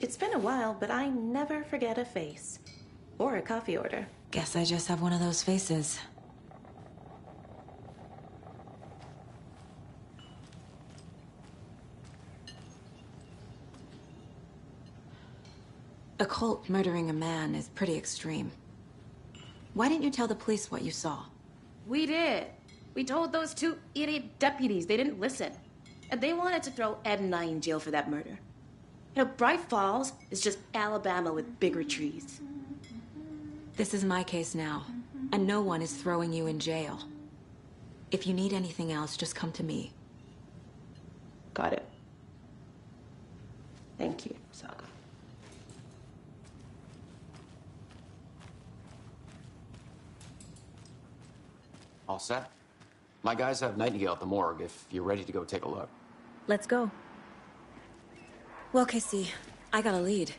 It's been a while, but I never forget a face. Or a coffee order. Guess I just have one of those faces. A cult murdering a man is pretty extreme. Why didn't you tell the police what you saw? We did. We told those two idiot deputies. They didn't listen. And they wanted to throw Ed and I in jail for that murder. You know, Bright Falls is just Alabama with bigger trees. This is my case now, and no one is throwing you in jail. If you need anything else, just come to me. Got it. Thank you, Saga. All set? My guys have Nightingale at the morgue if you're ready to go take a look. Let's go. Well, Casey, I got a lead.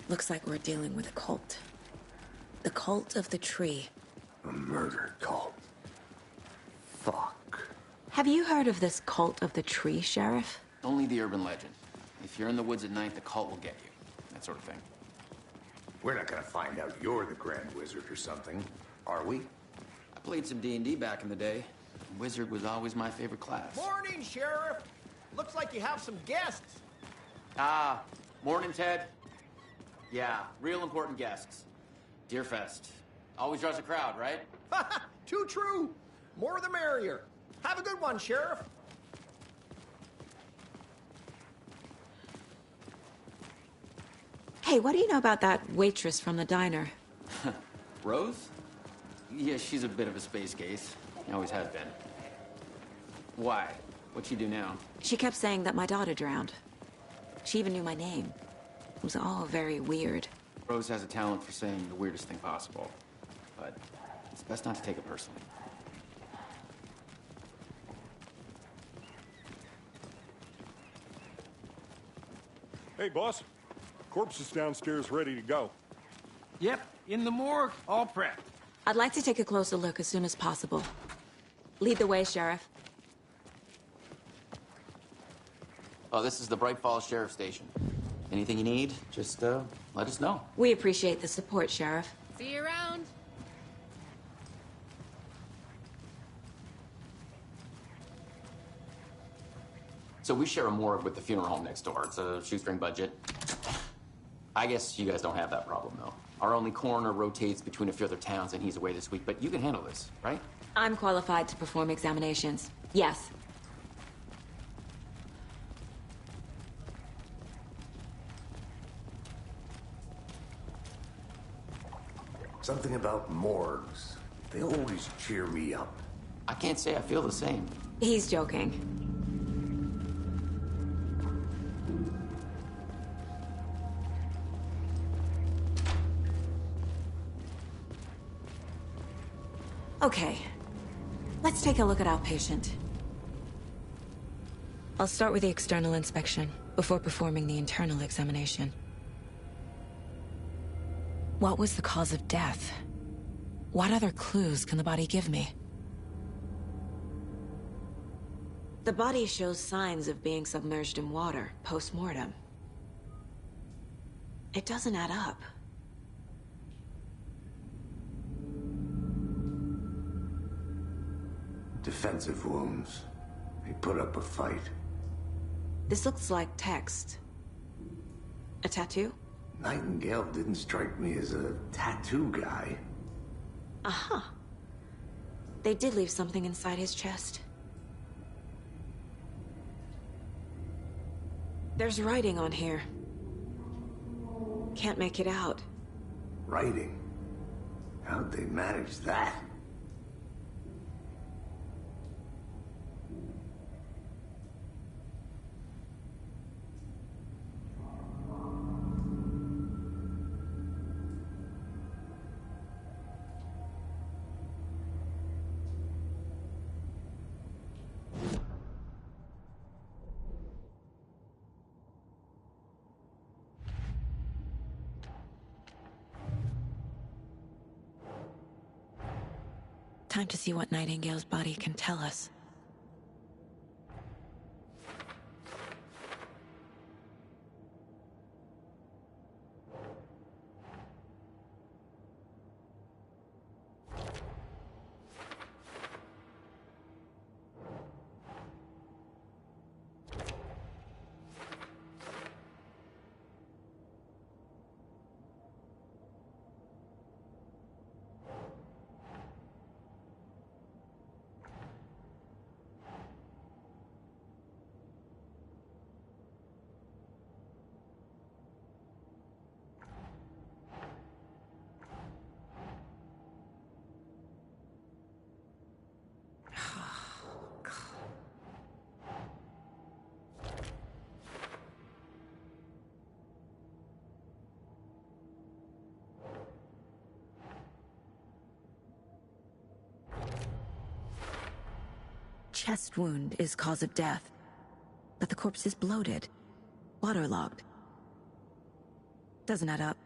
Looks like we're dealing with a cult. The cult of the tree. A murder cult. Fuck. Have you heard of this cult of the tree, Sheriff? Only the urban legend. If you're in the woods at night, the cult will get you. That sort of thing. We're not gonna find out you're the Grand Wizard or something, are we? I played some D&D back in the day. Wizard was always my favorite class. Morning, Sheriff. Looks like you have some guests. Ah, morning, Ted. Yeah, real important guests. Deerfest. Always draws a crowd, right? Too true. More the merrier. Have a good one, Sheriff. Hey, what do you know about that waitress from the diner? Rose? Yeah, she's a bit of a space case. Always has been. Why? What'd she do now? She kept saying that my daughter drowned. She even knew my name. It was all very weird. Rose has a talent for saying the weirdest thing possible. But it's best not to take it personally. Hey, boss. Corpse is downstairs ready to go. Yep, in the morgue, all prepped. I'd like to take a closer look as soon as possible. Lead the way, Sheriff. Oh, this is the Bright Falls Sheriff Station. Anything you need, just let us know. We appreciate the support, Sheriff. See you around. So we share a morgue with the funeral home next door. It's a shoestring budget. I guess you guys don't have that problem, though. Our only coroner rotates between a few other towns, and he's away this week. But you can handle this, right? I'm qualified to perform examinations. Yes. Something about morgues. They always cheer me up. I can't say I feel the same. He's joking. Okay. Let's take a look at our patient. I'll start with the external inspection before performing the internal examination. What was the cause of death? What other clues can the body give me? The body shows signs of being submerged in water post-mortem. It doesn't add up. Defensive wounds. They put up a fight. This looks like text. A tattoo? Nightingale didn't strike me as a tattoo guy. Uh-huh. They did leave something inside his chest. There's writing on here. Can't make it out. Writing? How'd they manage that? Time to see what Nightingale's body can tell us. chest wound is cause of death, but the corpse is bloated, waterlogged. Doesn't add up.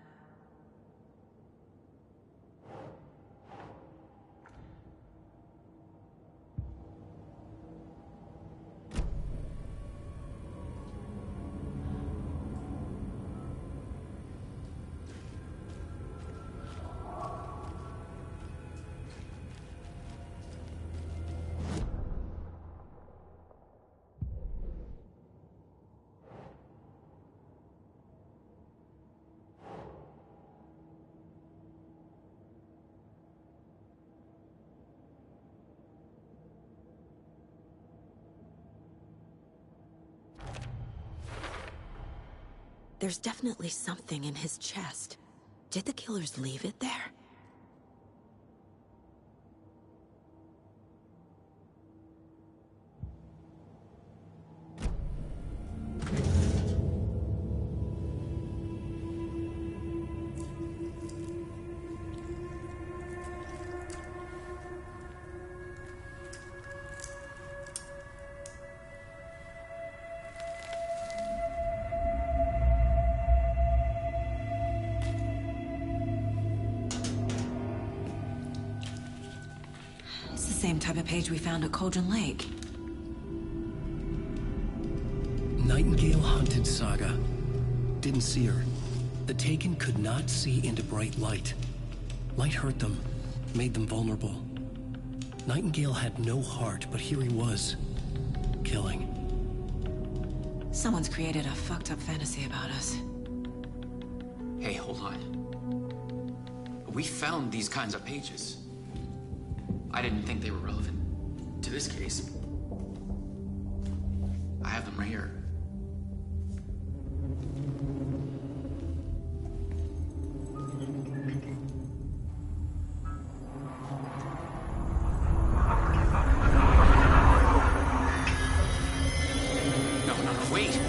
There's definitely something in his chest. Did the killers leave it there? Same type of page we found at Cauldron Lake. Nightingale Hunted Saga. Didn't see her. The Taken could not see into bright light. Light hurt them, made them vulnerable. Nightingale had no heart, but here he was, killing. Someone's created a fucked up fantasy about us. Hey, hold on. We found these kinds of pages. I didn't think they were relevant to this case. I have them right here. No, wait!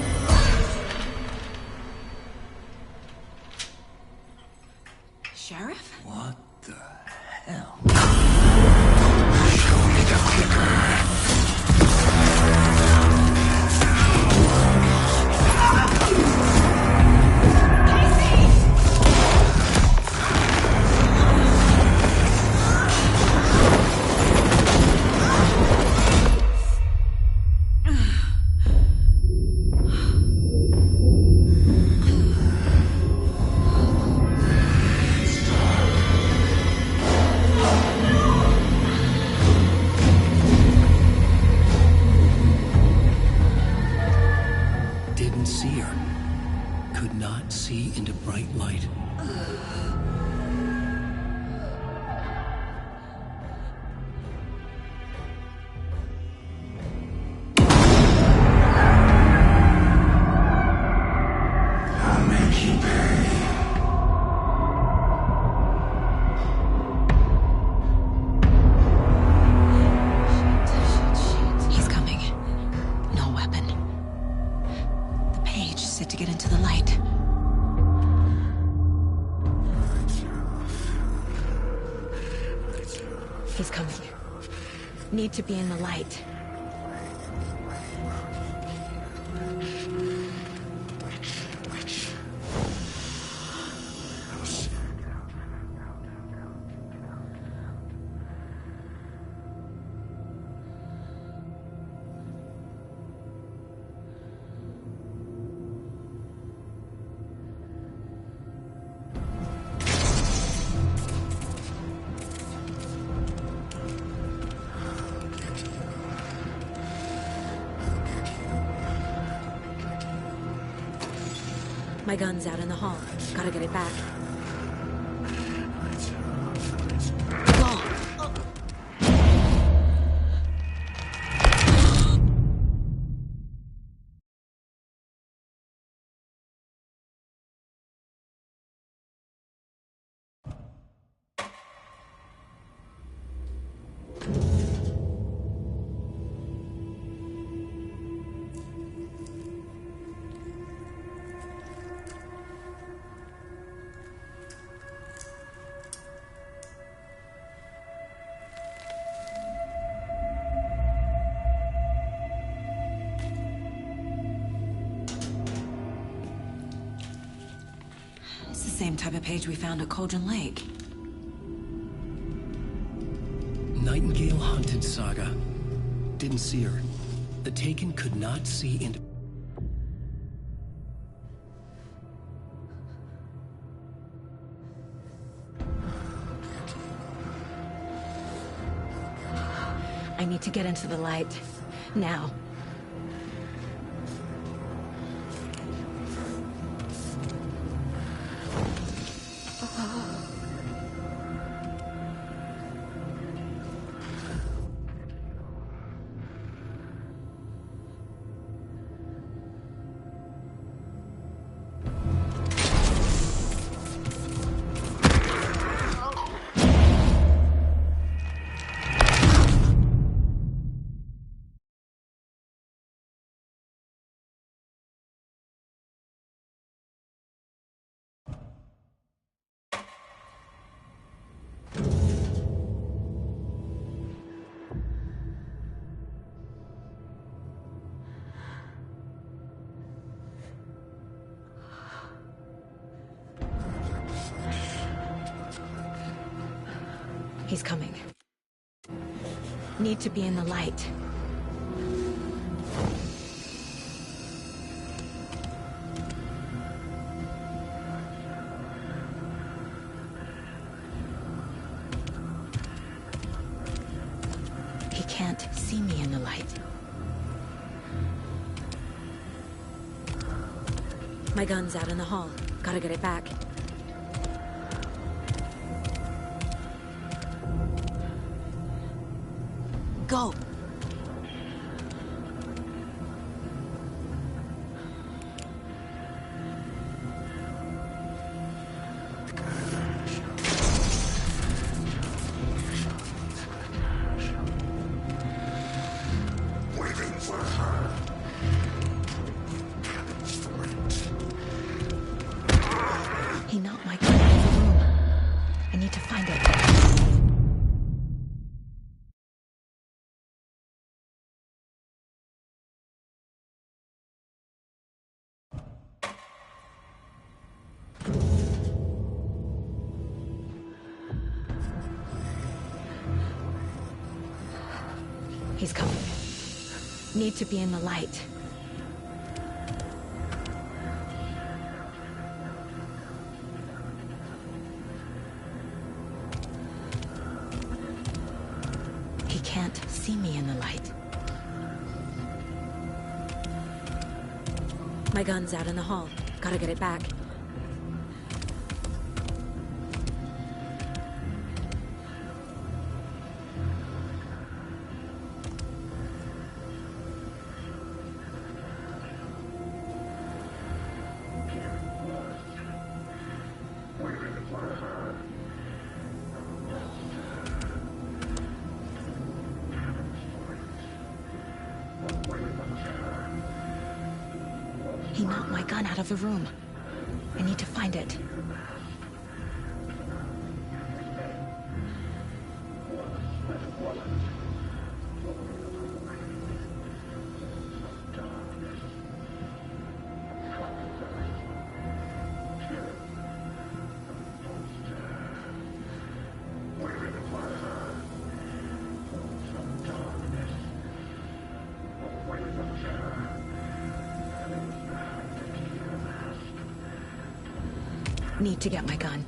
Sheriff? What the hell? Didn't see her. Could not see into bright light. I'll make you pay. He's coming. No weapon. The page set to get into the light. He's coming. Need to be in the light. My gun's out in the hall. Gotta get it back. same type of page we found at Cauldron Lake. Nightingale hunted Saga. Didn't see her. The Taken could not see into... I need to get into the light. Now. He's coming. Need to be in the light. He can't see me in the light. My gun's out in the hall. Gotta get it back. Go! Waiting for her. He knocked my gun out of the room. I need to find it. He's coming. Need to be in the light. He can't see me in the light. My gun's out in the hall. Gotta get it back. He knocked my gun out of the room. I need to find it. Need to get my gun.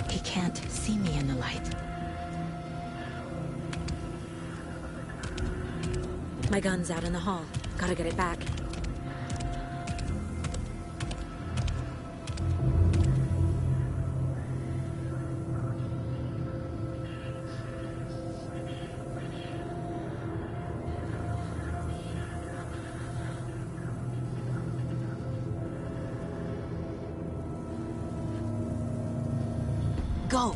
He can't see me in the light. My gun's out in the hall. Gotta get it back. Go!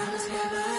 I was never